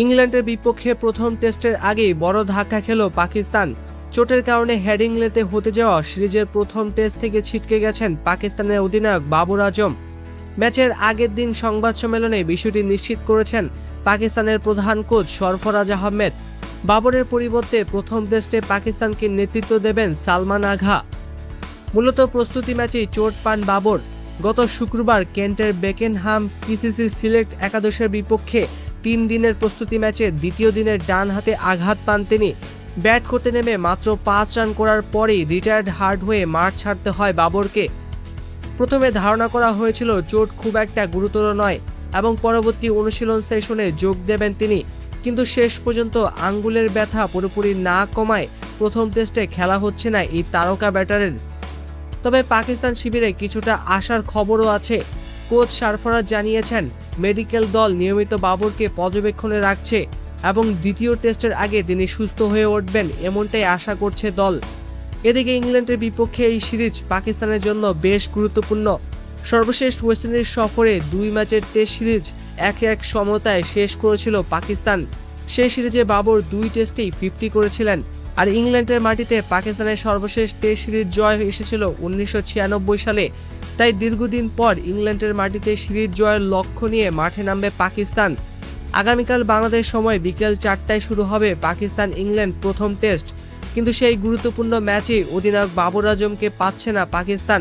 ইংল্যান্ডের বিপক্ষে প্রথম টেস্টের আগেই বড় ধাক্কা খেল পাকিস্তান। চোটের কারণে হেডিংলেতে হতে যাওয়া সিরিজের প্রথম টেস্ট থেকে ছিটকে গেছেন পাকিস্তানের অধিনায়ক বাবর আজম। ম্যাচের আগের দিন সংবাদ সম্মেলনে বিষয়টি নিশ্চিত করেছেন পাকিস্তানের প্রধান কোচ সরফরাজ আহমেদ। বাবরের পরিবর্তে প্রথম টেস্টে পাকিস্তানকে নেতৃত্ব দেবেন সালমান আগা। মূলত প্রস্তুতি ম্যাচেই চোট পান বাবর। গত শুক্রবার কেন্টের বেকেনহাম পিসিসি সিলেক্ট একাদশের বিপক্ষে 3 দিনের প্রস্তুতি ম্যাচে দ্বিতীয় দিনের ডান হাতে আঘাত পান তিনি। ব্যাট করতে নেমে মাত্র 5 রান করার পরেই রিটায়ার্ড হার্ড হয়ে মাঠ ছাড়তে হয় বাবরকে। প্রথমে ধারণা করা হয়েছিল চোট খুব একটা গুরুতর নয় এবং পরবর্তী অনুশীলন সেশনে যোগ দেবেন তিনি, কিন্তু শেষ পর্যন্ত আঙ্গুলের ব্যথা পুরোপুরি না কমায় প্রথম টেস্টে খেলা হচ্ছে না এই তারকা ব্যাটারের। তবে পাকিস্তান শিবিরে কিছুটা আশার খবরও আছে। কোচ সরফরাজ জানিয়েছেন মেডিকেল দল নিয়মিত বাবরকে পর্যবেক্ষণে রাখছে এবং দ্বিতীয় টেস্টের আগে তিনি সুস্থ হয়ে উঠবেন এমনটাই আশা করছে দল। এদিকে ইংল্যান্ডের বিপক্ষে এই সিরিজ পাকিস্তানের জন্য বেশ গুরুত্বপূর্ণ। সর্বশেষ ওয়েস্ট ইন্ডিজ সফরে 2 ম্যাচের টেস্ট সিরিজ 1-1 সমতায় শেষ করেছিল পাকিস্তান। সেই সিরিজে বাবর 2 টেস্টেই 50 করেছিলেন। আর ইংল্যান্ডের মাটিতে পাকিস্তানের সর্বশেষ টেস্ট সিরিজ জয় এসেছিল 1996 সালে। তাই দীর্ঘদিন পর ইংল্যান্ডের মাটিতে সিরিজ জয়ের লক্ষ্য নিয়ে মাঠে নামবে পাকিস্তান। আগামীকাল বাংলাদেশ সময় বিকেল 4টায় শুরু হবে পাকিস্তান ইংল্যান্ড প্রথম টেস্ট। কিন্তু সেই গুরুত্বপূর্ণ ম্যাচে অধিনায়ক বাবর আজমকে পাচ্ছে না পাকিস্তান।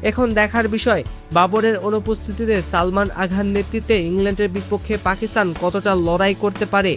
এখন দেখার বিষয় বাবরের অনুপস্থিতিতে সালমান আঘার নেতৃত্বে ইংল্যান্ডের বিপক্ষে পাকিস্তান কতটা লড়াই করতে পারে।